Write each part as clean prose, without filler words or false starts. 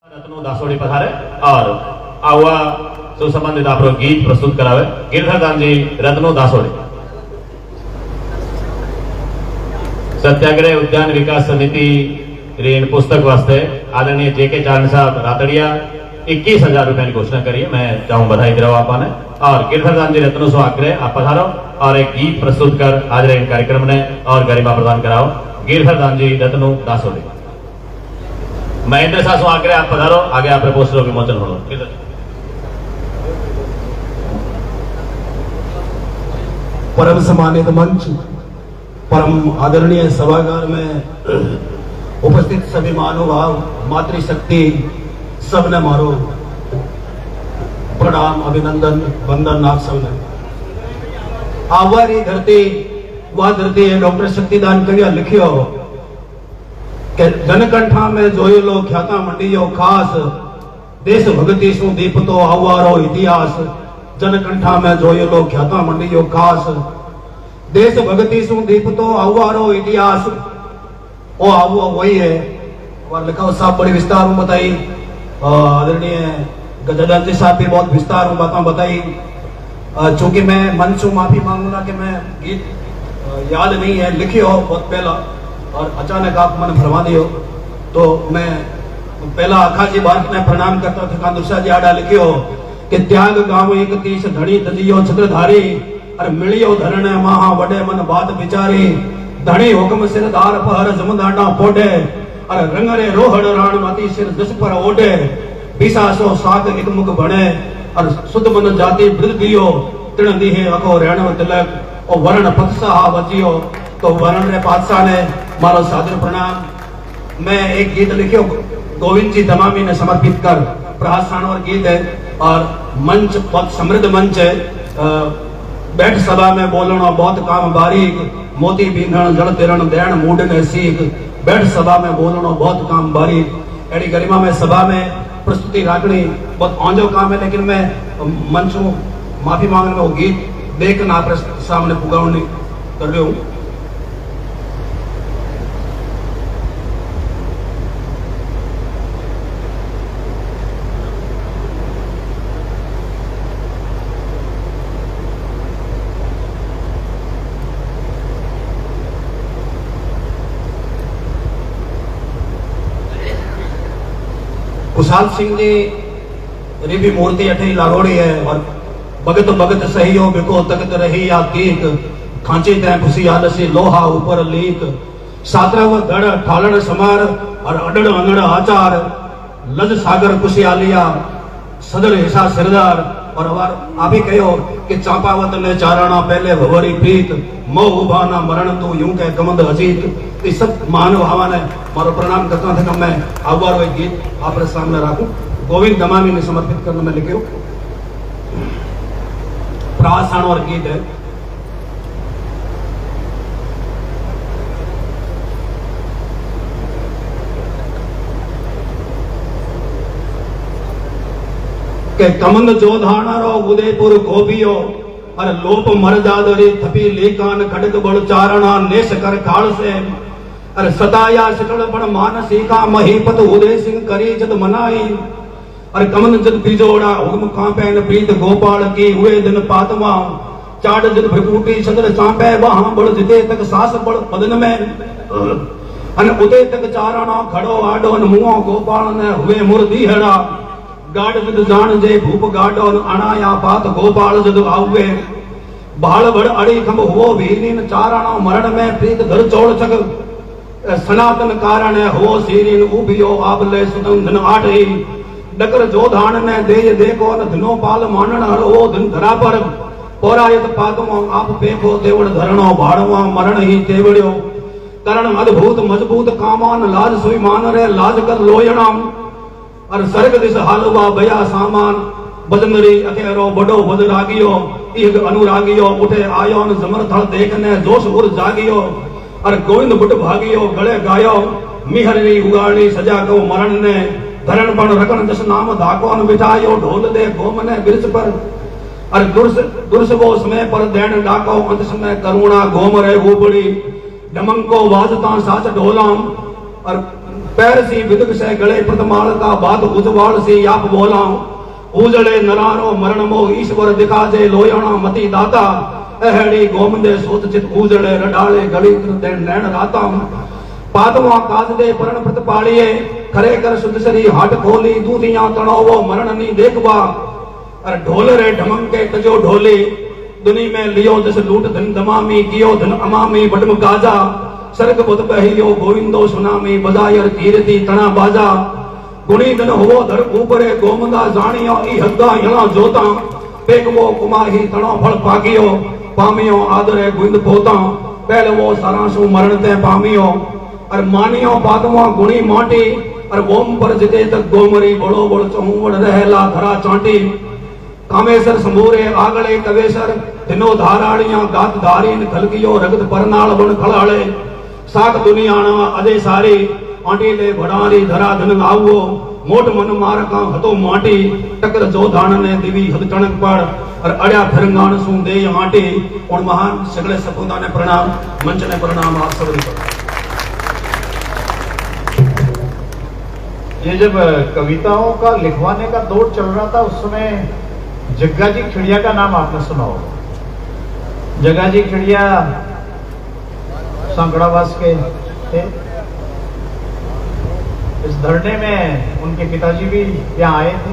रत्नो दासोड़ी पधारे और आवा सुसंबंधित आपरो गीत प्रस्तुत करावे गिरधरदान जी रत्नो दासोड़ी। सत्याग्रह उद्यान विकास समिति ऋण पुस्तक वास्ते आदरणीय जेके चारण साहब रातड़िया 21,000 रुपए की घोषणा करिए। मैं चाहूँ बधाई दिलाओ आपने और गिरधरदान जी रत्नो सो आग्रह आप पधारो और एक गीत प्रस्तुत कर आज इन कार्यक्रम ने और गरिमा प्रदान कराओ। गिरधरदान जी रत्नो दासोड़ी। महेंद्र सासु आग्रह आप पधारो, आगे आप पोस्टरों के विमोचन हो। परम सम्मानित मंच, परम आदरणीय सभागार में उपस्थित सभी महानुभाव, मातृशक्ति सबने मारो प्रणाम, अभिनंदन, वंदन आप सबने। आवारी धरती वह धरती है डॉक्टर शक्तिदान करिया लिखियो के जनकंठा में जोयलो ख्याता मंडियो खास, देश भगति सु दीपतो आवारो इतिहास। जनकंठा में जोयलो ख्याता मंडियो खास, देश भगति सु दीपतो आवारो इतिहास। वो आवो वही है और लिखा साहब बड़ी विस्तार में बताई। आदरणीय गजानन जी साहब भी बहुत विस्तार में बातें बताई। चूंकि मैं मन से माफी मांगूंगा कि मैं गीत याद नहीं है, लिखियो बहुत पहला और अचानक आप मन फरमा दियो, तो मैं पहला अखाजी बात में प्रणाम करता था। कांदुसा जी आड़ा लिखियो कि त्याग गांव 31 धनी तजियो छत्रधारी, और मिलियो धरण महा वडे मन बात विचारी। धनी हुक्म सिरदार पहर जमदाना पोडे, और रंगरे रोहड़ राण मती सिर दस पर ओडे। बिसासो साग एक मुख बने, और सुध मन जाति वृद्ध दियो। तिण दीहे अखो रेणव तिलक, और वरण पत्सा वजियो। तो वरण रे पातशाह ने मारो सादर प्रणाम। मैं एक गीत लिखियो गोविंद जी दमामी ने समर्पित कर, प्रहासान और गीत है और मंच बहुत समृद्ध मंच है। बैठ सभा में बोलना बहुत काम बारीक, मोती बींधण जड़ तिरण दैण मूड ने सीख। बैठ सभा में बोलना बहुत काम बारीक, एड़ी गरिमा में सभा में प्रस्तुति राखनी बहुत औंजो काम है। लेकिन मैं मंच माफी मांगने में वो गीत देखना आप सामने पुगावनी कर रही हूँ। कुशाल सिंह जी री भी मूर्ति अठे लागोड़ी है और भगत भगत सहियो बिको तकत रही या कीक। खांची तय खुशी आलसी लोहा ऊपर लीक। सातरव धड़ ठालण समार और अडड़ अंगड़ आचार। लज सागर खुशी आलिया सदर हिसा सिरदार। और आप ही कहो कि चांपावत ने चाराना पहले भवरी प्रीत। मोह उभाना मरण तू यूं कह कमंद अजीत। इस सब महानुभावा ने मारो प्रणाम करता था कि मैं आवार वही गीत आप सामने रखूं। गोविंद दमामी ने समर्पित करने में लिखे प्रासान और गीत है। के कमंद जोधाना रो उदयपुर गोबियो, और लोप मर जादरी थपी लेकान खड़क बड़ चारणा नेश कर काल से। और सताया सिटल बड़ मानसी का महीपत उदय सिंह करी जद मनाई। और कमंद जद बिजोड़ा हुक्म कांपे प्रीत गोपाल की हुए दिन पातवा। चाट जद भ्रकुटी सदर चांपे वहां बड़ जिते तक सास बड़ बदन में। अन उदय तक चारणा खड़ो आडो मुआ गोपाल ने हुए मुर्दी हेड़ा। गाड़ जद जान जे भूप गाडो अणाया पात गोपाल जद आवे। बाल बड़ अड़ी खंब हो वीरीन चारणा मरण में प्रीत धर चौड़ छक। सनातन कारण हो सीरीन उबियो आबले सुदन धन आठई। डकर जोधान ने दे देखो न धनो पाल मानन हर ओ धन धरा पर। पौरायत पादमो आप पेखो देवड़ धरणो भाड़वा मरण ही तेवड़ियो। करण अद्भुत मजबूत कामान लाज सुई मान रे लाज कर लोयणाम। और सर्ग दिस हालवा बया सामान। बदमरी अखेरो बड़ो बद रागियो। इग अनुरागियो उठे आयो न जमर थल देखने जोश उर जागियो। और गोविंद बुट भागियो गले गायो। मिहरनी उगाड़ी सजा को मरण ने। धरण पण रकन जस नाम धाकोन बिठायो। ढोल दे गोमने बिरस पर। और दुर्स वो समय पर दैन डाको अंत समय करुणा गोम रे उबड़ी। डमंको वाजता साच ढोलाम। और पैर सी विदक से गले प्रतमाल का बात उजवाल से याप बोला उजड़े नरारो मरण मो ईश्वर दिखा जे लोयणा मती दाता अहड़ी गोमंदे सोत चित उजड़े रडाले गली दे नैन राता पादवा काज दे परण प्रतिपालिए खरे कर शुद्ध शरी हाट खोली दूधियां तणोवो मरण नी देखबा और ढोल रे ढमंग के कजो ढोली दुनी में लियो दिस लूट धन दमामी कियो धन अमामी बडम गाजा सरग बुध बहियो गोविंदो सुनामी बजायर कीर्ति तना बाजा गुणी धन हो धर ऊपरे गोमंदा जानियो ई हद्दा यणा जोता पेगवो कुमाही तणो फल पागियो पामियो आदरे गुंद पोता पहलवो सरासु मरण ते पामियो और मानियो पादवा गुणी माटी और ओम पर जिते तक गोमरी बड़ो बड़ चहुवड़ रहेला धरा चांटी कामेसर संभूरे आगले कवेसर दिनो धाराड़ियां गात धारीन खलकियो रगत परनाल बन खलाड़े साख दुनियाना अदे सारी आंटीले भड़ारी धरा धन आवो मोट मन मारका हतो माटी टकर जो धान ने दिवी हद टणक पड़ और अड़या धरंगान सु दे आटी और महान सगले सपूता ने प्रणाम मंच ने प्रणाम आप सबरी को। ये जब कविताओं का लिखवाने का दौर चल रहा था उस समय जग्गा जी खिड़िया का नाम आपने सुना होगा। जग्गा जी खिड़िया सांकड़ावास के थे। इस धरने में उनके पिताजी भी यहाँ आए थे।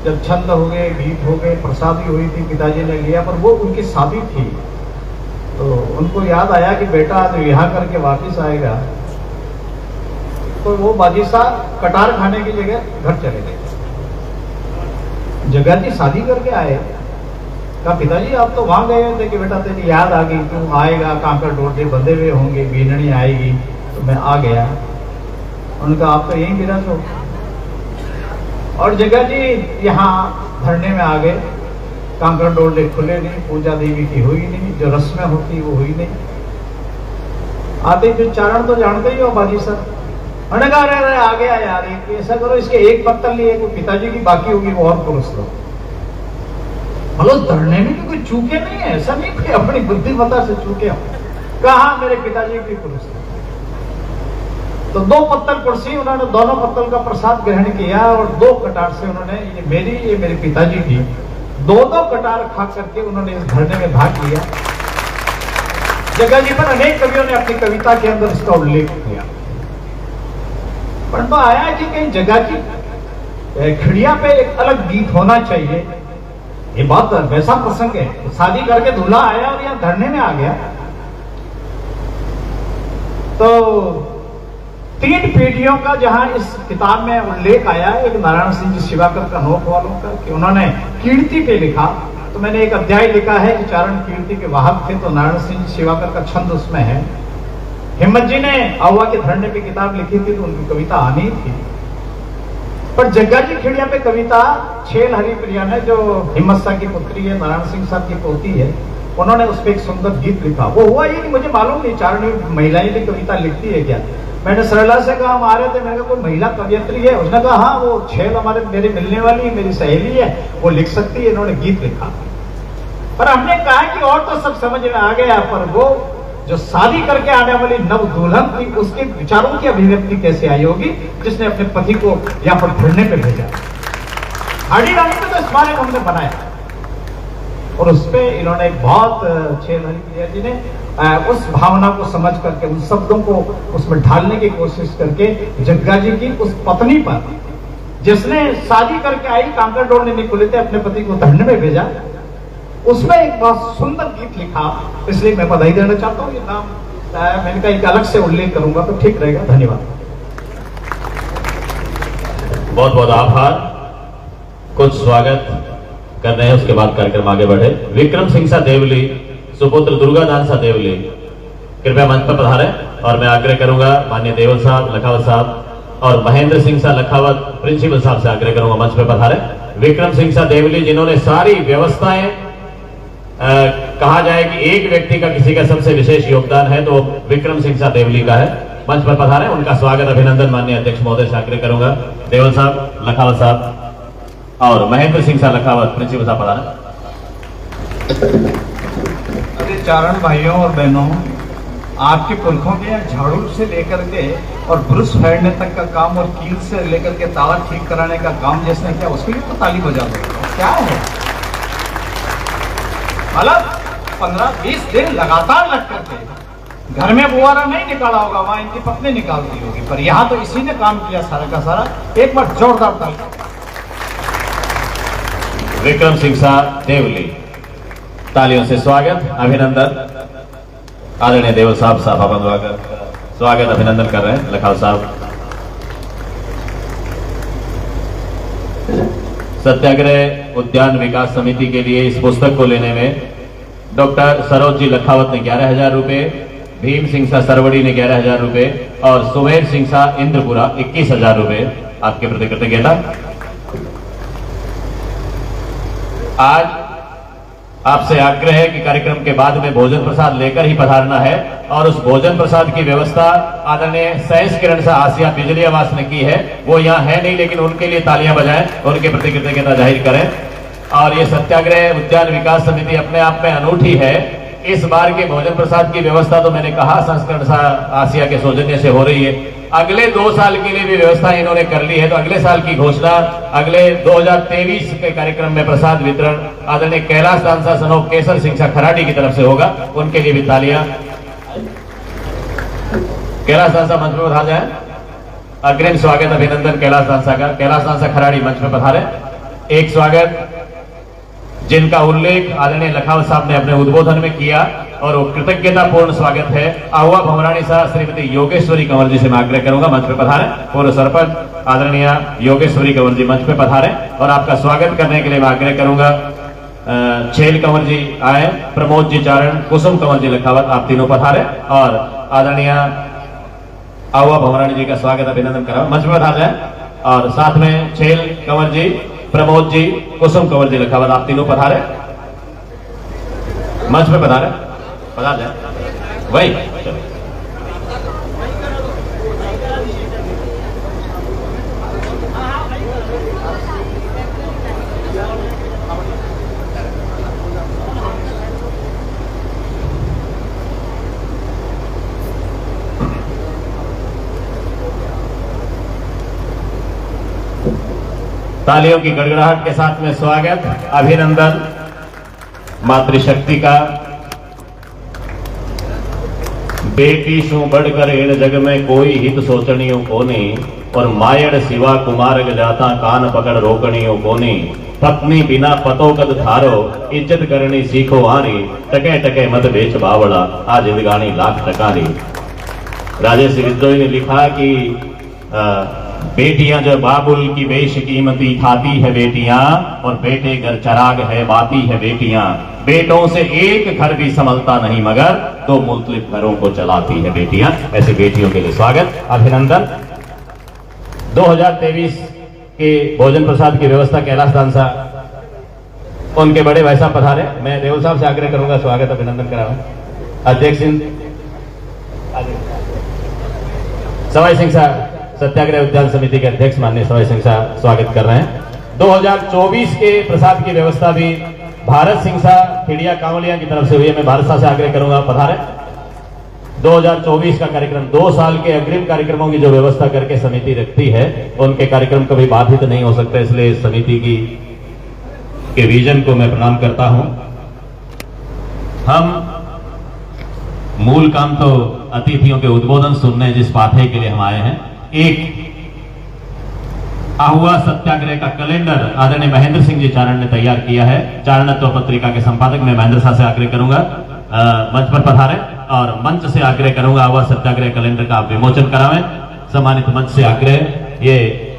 जब छंद हो गए, गीत हो गए, प्रसादी हुई थी, पिताजी ने लिया, पर वो उनकी शादी थी तो उनको याद आया कि बेटा आज विवाह करके वापिस आएगा, तो वो बाजी साहब कटार खाने की जगह घर चले गए। जग्गा जी शादी करके आए, कहा पिताजी आप तो वहां गए थे कि बेटा तेरी याद आ गई, तू आएगा, कांकर डोटे बंधे हुए होंगे, बीननी आएगी, तो मैं आ गया। उनका आप तो यहीं गिरा तो। और जग्गा जी यहाँ धरने में आ गए, कांकर डोले खुले नहीं, पूजा देवी की हुई नहीं, जो रस्में होती वो हुई नहीं। आते फिर चारण तो जानते ही हो बाजी सर, उन्होंने कहा अरे आ गया यार, ऐसा करो इसके एक पत्तल लिए कोई पिताजी की बाकी होगी वो और पुरुष लो। मतलब धरने में तो कोई चूके नहीं है, ऐसा नहीं कि अपनी बुद्धिमत्ता से चूके हो। कहा मेरे पिताजी की पुरुष थे। तो 2 पत्तल कुर्सी उन्होंने दोनों पत्तल का प्रसाद ग्रहण किया और 2 कटार से उन्होंने ये मेरे पिताजी की 2 कटार खा करके उन्होंने इस धरने में भाग लिया। जग्गा जी पर अनेक कवियों ने अपनी कविता के अंदर इसका उल्लेख किया। परंतु आया कि कहीं जग्गा की खिड़िया पे एक अलग गीत होना चाहिए। ये बात वैसा प्रसंग है, शादी करके दूल्हा आया और यहाँ धरने में आ गया। तो 3 पीढ़ियों का जहां इस किताब में उल्लेख आया है, एक नारायण सिंह जी शिवाकर का नोक वालों का कि उन्होंने कीर्ति पे लिखा। तो मैंने एक अध्याय लिखा है कि चारण कीर्ति के वाहक थे, तो नारायण सिंह जी शिवाकर का छंद उसमें है। हिम्मत जी ने आहुआ के धरने पे किताब लिखी थी तो उनकी कविता आनी थी, पर जग्गा जी खिड़िया पे कविता छेल हरिप्रिया ने, जो हिम्मत शाह की पुत्री है, नारायण सिंह साहब की पोती है, उन्होंने उस पर एक सुंदर गीत लिखा। वो हुआ ये कि मुझे मालूम नहीं चारण महिलाएं भी कविता लिखती है क्या। मैंने सरला से कहा हम आ रहे थे, मैंने कहा कोई महिला कवियत्री है, उसने कहा हाँ वो छेल हमारे मेरी मिलने वाली मेरी सहेली है, वो लिख सकती है। इन्होंने गीत लिखा, पर हमने कहा कि और तो सब समझ में आ गया, पर वो जो शादी करके आने वाली नव दुल्हन थी उसके विचारों की अभिव्यक्ति कैसे आई होगी, जिसने अपने पति को यहाँ पर ढूंढने पे भेजा। हाड़ी रानी को तो स्मारक हमने बनाया और उसपे इन्होंने एक बहुत छेल हरिप्रिया जी ने उस भावना को समझ करके उन शब्दों को उसमें ढालने की कोशिश करके जग्गा जी की उस पत्नी पर, जिसने शादी करके आई, कांकर डोलने नहीं खुले थे, अपने पति को धरने में भेजा, उसमें एक बहुत सुंदर गीत लिखा। इसलिए मैं बधाई देना चाहता हूँ। ये नाम मैंने कहा एक अलग से उल्लेख करूंगा तो ठीक रहेगा। धन्यवाद। बहुत बहुत आभार। कुछ स्वागत कर रहे हैं, उसके बाद कार्यक्रम आगे बढ़े। विक्रम सिंह सा देवली सुपुत्र दुर्गादान सा देवली कृपया मंच पर पधारें। और मैं आग्रह करूंगा माननीय देवल साहब, लखावत साहब और महेंद्र सिंह सा लखावत प्रिंसिपल साहब से आग्रह करूंगा मंच पर पधारें। विक्रम सिंह सा देवली जिन्होंने सारी व्यवस्थाएं, कहा जाए कि एक व्यक्ति का किसी का सबसे विशेष योगदान है तो विक्रम सिंह सा देवली का है। मंच पर पधारें, उनका स्वागत अभिनंदन माननीय अध्यक्ष महोदय से आग्रह करूंगा। देवल साहब, लखावत साहब और महेंद्र सिंह सा लखावत प्रिंसिपल साहब पधारें। अरे चारण भाइयों और बहनों, आपके पुरखों के यहाँ झाड़ू से लेकर के और ब्रुश फेरने तक का काम और कील से लेकर के ताला ठीक कराने का काम जिसने किया उसके लिए तो ताली बजा दो। क्या है मतलब 15-20 दिन लगातार लग करके घर में बुआरा नहीं निकाला होगा, वहां इनकी पत्नी निकालती होगी, पर यहां तो इसी ने काम किया सारा का सारा। एक बार जोरदार ताली। विक्रम सिंह साहब देवली, तालियों से स्वागत अभिनंदन। आदरणीय देवल साहब साफा बंधवाकर स्वागत अभिनंदन कर रहे हैं लखाव साहब। सत्याग्रह उद्यान विकास समिति के लिए इस पुस्तक को लेने में डॉक्टर सरोज जी लखावत ने 11,000 रुपए, भीम सिंह शाह सरवड़ी ने 11,000 रुपए और सुमेर सिंह शाह इंद्रपुरा 21,000 रुपए आपके प्रति कृतज्ञता। आज आपसे आग्रह है कि कार्यक्रम के बाद में भोजन प्रसाद लेकर ही पधारना है और उस भोजन प्रसाद की व्यवस्था आदरणीय सैंस किरण शाह आसिया बिजली आवास ने की है। वो यहाँ है नहीं, लेकिन उनके लिए तालियां बजाएं, उनके प्रति कृतज्ञता जाहिर करें। और ये सत्याग्रह उद्यान विकास समिति अपने आप में अनूठी है। इस बार के भोजन प्रसाद की व्यवस्था तो मैंने कहा संस्करण शाह आसिया के सौजन्य से हो रही है। अगले 2 साल के लिए भी व्यवस्था इन्होंने कर ली है, तो अगले साल की घोषणा अगले 2023 के कार्यक्रम में प्रसाद वितरण आदरणीय कैलाश दानसा सनोप केसर सिंह शाह खराड़ी की तरफ से होगा। उनके लिए भी तालियां। कैलाश दानसा मंच पर पधार जाए। अग्रिम स्वागत अभिनंदन कैलाश दानसा का। कैलाश दानसा खराड़ी मंच पर पधारे। एक स्वागत जिनका उल्लेख आदरणीय लखावत साहब ने अपने उद्बोधन में किया और वो कृतज्ञता पूर्ण स्वागत है। आहुआ भमरानी साहब श्रीमती योगेश्वरी कंवर जी से मैं आग्रह करूंगा मंच पे पधारें। पूर्व सरपंच आदरणीय योगेश्वरी कंवर जी मंच पे पधारें और आपका स्वागत करने के लिए मैं आग्रह करूंगा छेल कंवर जी आए, प्रमोद जी चारण, कुसुम कंवर जी लखावत आप तीनों पधारे और आदरणीय आहुआ भमरानी जी का स्वागत अभिनंदन करा मंच पे पधार जाए। और साथ में छेल कंवर जी, प्रमोद जी, कुसुम कंवर जी लखावत आप तीनों पधारे, मंच पे पधारे, पधार जाए वही। तालियों की गड़गड़ाहट के साथ में स्वागत अभिनंदन मातृशक्ति का। बेटी सु बढ़कर इन जग में कोई हित सोचनियों कोनी और मायड़ सिवा कुमारग जाता कान पकड़ रोकनियों कोनी। पत्नी बिना पतो कद थारो इज्जत करनी सीखो आनी टके टके मत बेच बावड़ा आ जिंदगानी लाख टकारी। राजेश विद्रोही ने लिखा कि बेटियां जो बाबुल की बेश कीमती खाती है बेटियां और बेटे घर चराग है बाती है बेटियां। बेटों से एक घर भी संभलता नहीं मगर 2 मुख्तलिफ घरों को चलाती है बेटियां। ऐसे बेटियों के लिए स्वागत अभिनंदन। 2023 के भोजन प्रसाद की व्यवस्था कैलाश दानसा उनके बड़े भाई साहब पधारे। मैं देवल साहब से आग्रह करूंगा स्वागत अभिनंदन कराऊं। अध्यक्ष सवाई सिंह साहब सत्याग्रह उद्यान समिति के अध्यक्ष माननीय सवाई सिंह साहब स्वागत कर रहे हैं। 2024 के प्रसाद की व्यवस्था भी भारत सिंह साहब खिड़िया कांवलिया की तरफ से हुई है। मैं भारत साहब से आग्रह करूंगा पधारे। 2024 का कार्यक्रम 2 साल के अग्रिम कार्यक्रमों की जो व्यवस्था करके समिति रखती है उनके कार्यक्रम कभी बाधित नहीं हो सकता, इसलिए समिति के विजन को मैं प्रणाम करता हूं। हम मूल काम तो अतिथियों के उद्बोधन सुनने जिस पाठे के लिए हम आए हैं, एक आहुआ सत्याग्रह का कैलेंडर आदरणीय महेंद्र सिंह जी चारण ने तैयार किया है। चारणत्व पत्रिका के संपादक मैं महेंद्र साहब से आग्रह करूंगा मंच पर पधारें और मंच से आग्रह करूंगा आहुआ सत्याग्रह कैलेंडर का आप विमोचन करावें। सम्मानित मंच से आग्रह, ये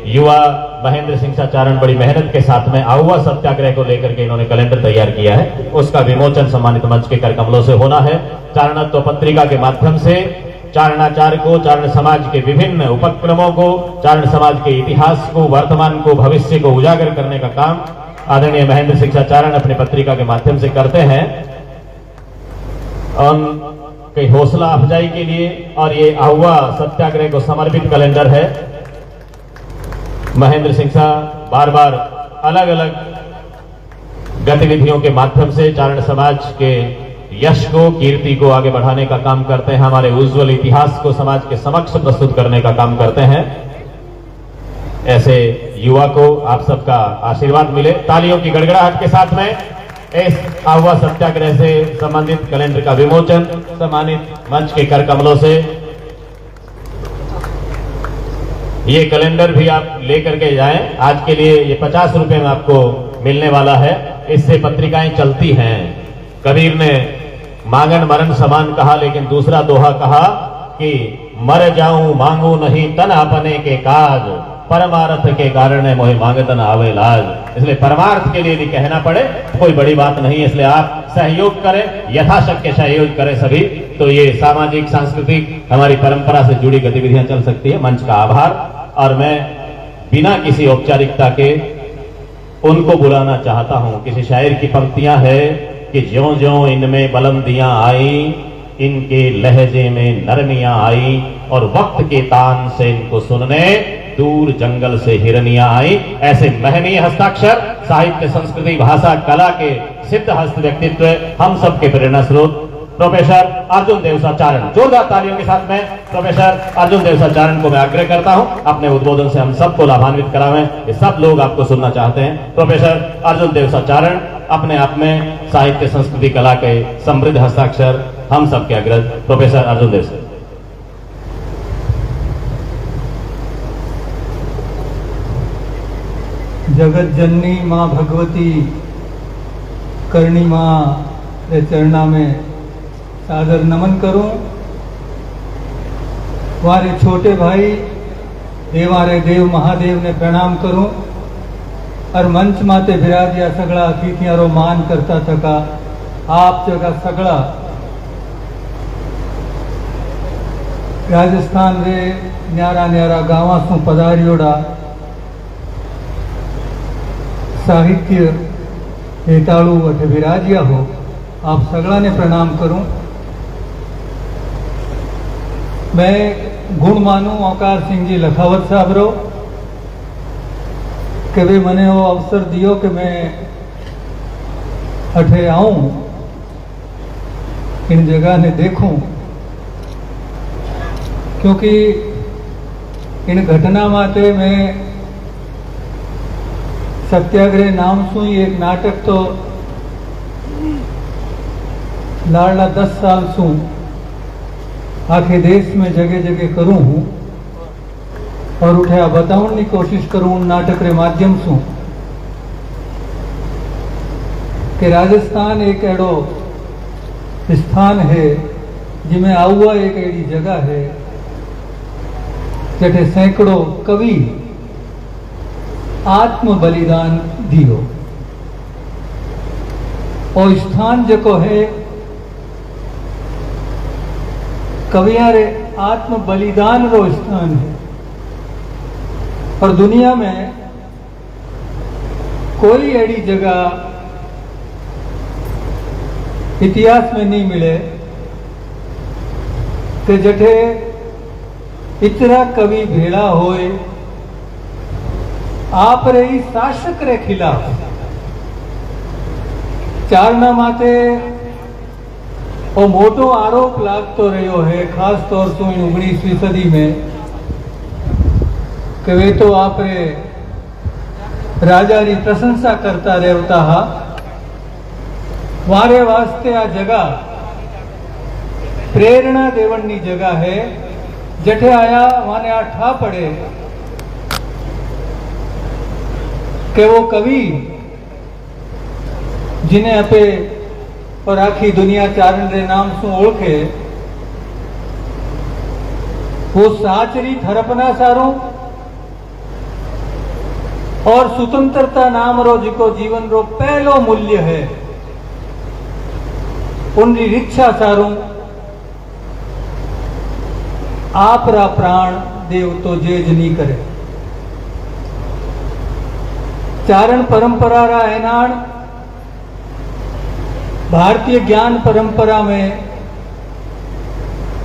युवा महेंद्र सिंह चारण बड़ी मेहनत के साथ में आहुआ सत्याग्रह को लेकर के इन्होंने कैलेंडर तैयार किया है, उसका विमोचन सम्मानित मंच के कर कमलों से होना है। चारणत्व पत्रिका के माध्यम से चारणाचार्य को, चारण समाज के विभिन्न उपक्रमों को, चारण समाज के इतिहास को, वर्तमान को, भविष्य को उजागर करने का काम आदरणीय महेंद्र सिंह चारण अपनी पत्रिका के माध्यम से करते हैं उनकी हौसला अफजाई के लिए। और ये आहुआ सत्याग्रह को समर्पित कैलेंडर है। महेंद्र सिंह बार बार अलग अलग गतिविधियों के माध्यम से चारण समाज के यश को, कीर्ति को आगे बढ़ाने का काम करते हैं, हमारे उज्जवल इतिहास को समाज के समक्ष प्रस्तुत करने का काम करते हैं। ऐसे युवा को आप सबका आशीर्वाद मिले। तालियों की गड़गड़ाहट के साथ में इस आहुआ सत्याग्रह से संबंधित कैलेंडर का विमोचन सम्मानित मंच के कर कमलों से। ये कैलेंडर भी आप लेकर के जाएं। आज के लिए ये 50 रुपए में आपको मिलने वाला है। इससे पत्रिकाएं चलती हैं। कबीर ने मांगन मरण समान कहा, लेकिन दूसरा दोहा कहा कि मर जाऊं मांगू नहीं तन अपने के काज, परमार्थ के कारण मोहि मांगतन आवे लाज। इसलिए परमार्थ के लिए भी कहना पड़े कोई बड़ी बात नहीं, इसलिए आप सहयोग करें, यथाशक्य सहयोग करें सभी, तो ये सामाजिक सांस्कृतिक हमारी परंपरा से जुड़ी गतिविधियां चल सकती है। मंच का आभार। और मैं बिना किसी औपचारिकता के उनको बुलाना चाहता हूं। किसी शायर की पंक्तियां है कि ज्यों ज्यों इनमें बुलंदियां आई, इनके लहजे में नरमियां आई, और वक्त के तान से इनको सुनने दूर जंगल से हिरनियां आई। ऐसे महनीय हस्ताक्षर, साहित्य, संस्कृति, भाषा, कला के सिद्ध हस्त व्यक्तित्व हम सबके प्रेरणा स्रोत प्रोफेसर अर्जुन देवसा चारण। जोरदार तालियों के साथ में प्रोफेसर अर्जुन देवसा चारण को मैं आग्रह करता हूं अपने उद्बोधन से हम सबको लाभान्वित करावें। ये सब लोग आपको सुनना चाहते हैं। प्रोफेसर अर्जुन देवसा चारण अपने आप में साहित्य, संस्कृति, कला के समृद्ध हस्ताक्षर हम सबके अग्रज प्रोफेसर अर्जुन देवसा। जगत जननी माँ भगवती करणी माँ रे चरणा में सादर नमन करूं। वारे छोटे भाई देवारे देव महादेव ने प्रणाम करूं। और मंच माते विराजिया सगड़ा अतिथियारो मान करता थका आप जगह सगड़ा राजस्थान रे न्यारा न्यारा गांवा सु पधारियोड़ा साहित्य हेताड़ू अठ विराजिया हो, आप सगड़ा ने प्रणाम करूं। मैं गुण मानू ओंकार सिंह जी लखावत साहब रो कि वे मने वो अवसर दियो कि मैं अठे आऊं, इन जगह ने देखूं, क्योंकि इन घटना माते मैं सत्याग्रह नाम सु ही एक नाटक तो लाडला 10 साल सु आखे देश में जगह जगह करूं हूं और उठा बतावन की कोशिश करूं नाटक के माध्यम से कि राजस्थान एक एड़ो स्थान है जिमें आउआ एक एड़ी जगह है जटे सैकड़ों कवि आत्म बलिदान दियो। और स्थान जको है कवियां रे आत्म बलिदान रो स्थान है। और दुनिया में कोई ऐसी जगह इतिहास में नहीं मिले कि जठे इतना कवि भेड़ा होए आप रही शासक रे खिलाफ चारणा माते वो मोटो आरोप लागतो रहो है, खास तौर से 19वीं सदी में कि वे तो आप राजा की प्रशंसा करता रहता हा। वारे वास्ते आ जगह प्रेरणा देवन की जगह है। जठे आया माने आ ठा पड़े कि वो कवि जिन्हें अपे और आखी दुनिया चारण रे नाम से ओळखे वो साचरी थरपना सारो और स्वतंत्रता नाम रो जिको जीवन रो पहलो मूल्य है उनकी रिक्षा सारू आप रा प्राण देव तो जेज नहीं करे। चारण परंपरा रा एनाण भारतीय ज्ञान परंपरा में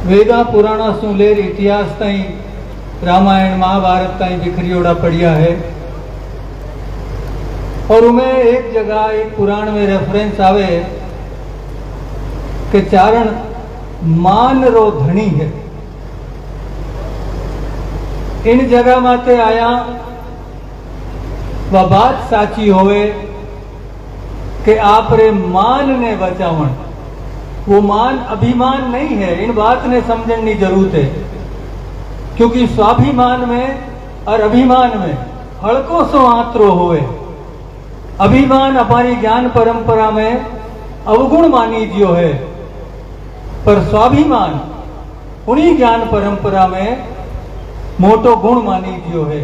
वेदा पुराणा सु लेर इतिहास ताई रामायण महाभारत ताई बिखरियोड़ा पड़िया है। और उमें एक जगह एक पुराण में रेफरेंस आवे કે ચારણ मान रो धनी है। इन जगह माते आया वह बात साची होवे कि आप रे मान ने बचावण। वो मान अभिमान नहीं है, इन बात ने समझने की जरूरत है, क्योंकि स्वाभिमान में और अभिमान में हड़को सो आंतरो होवे। अभिमान हमारी ज्ञान परंपरा में अवगुण मानी जियो है, पर स्वाभिमान उन्हीं ज्ञान परंपरा में मोटो गुण मानी जियो है।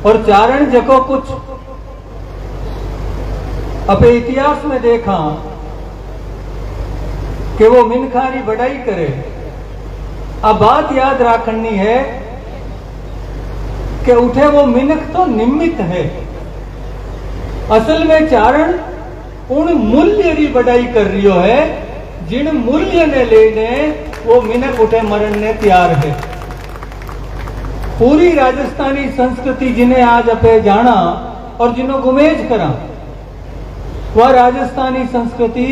और चारण जको कुछ अपने इतिहास में देखा कि वो मिनखारी बढ़ाई करे। अब बात याद रखनी है कि उठे वो मिनख तो निमित्त है, असल में चारण उन मूल्य की बढ़ाई कर रियो है जिन मूल्य ने लेने वो मिनख उठे मरण ने तैयार है। पूरी राजस्थानी संस्कृति जिन्हें आज अपे जाना और जिन्हों गुमेज करा, वह राजस्थानी संस्कृति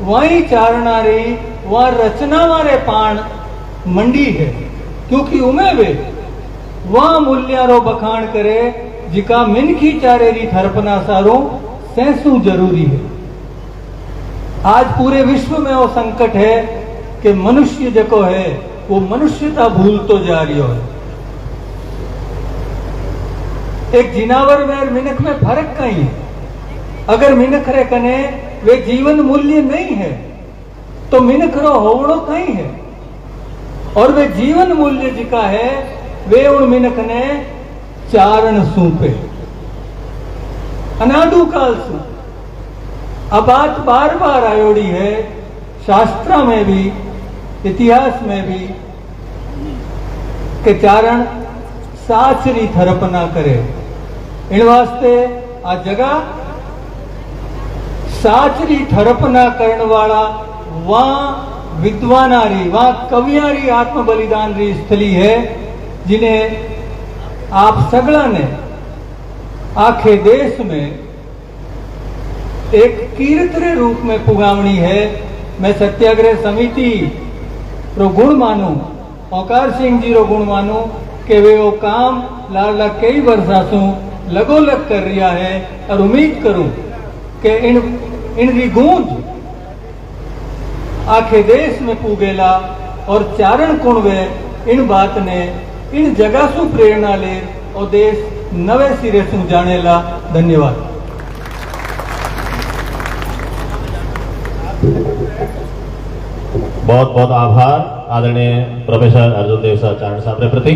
वही चारणारी वह रचना वाले पाण मंडी है, क्योंकि उमे वे वह मूल्यारो बखान करे जिका मिनखी चारेरी थरपना सारो सेंसू जरूरी है। आज पूरे विश्व में वो संकट है कि मनुष्य जको है वो मनुष्यता भूलतो जा रही है। एक जिनावर में और मिनख में फर्क कहीं है। अगर मिनख रे कने वे जीवन मूल्य नहीं है तो मिनख रो होवड़ो कहीं है, और वे जीवन मूल्य जिका है वे उन मिनख ने चारण सूपे अनादु काल सु। अब बात बार बार आयोड़ी है, शास्त्र में भी इतिहास में भी, कि चारण साचरी थरपना करे। इन वास्ते आ जगह साचरी थरपना करने वाला वहां विद्वानारी वहां कवियारी आत्म बलिदान री स्थली है, जिन्हें आप सगला ने आखे देश में एक कीर्तन रूप में पुगावनी है। मैं सत्याग्रह समिति रो गुण मानू, ओंकार सिंह जी रो गुण मानू कि वे वो काम लाला कई वर्षा सु लगोलग कर रिया है, और उम्मीद करूं कि इनकी गूंज आखे देश में पुगेला और चारण कुण वे इन बात ने इन जगह सु प्रेरणा ले और देश नवे सिरे सु जानेला। धन्यवाद। बहुत बहुत आभार आदरणीय प्रोफेसर अर्जुन देव सर चारण साहब के प्रति।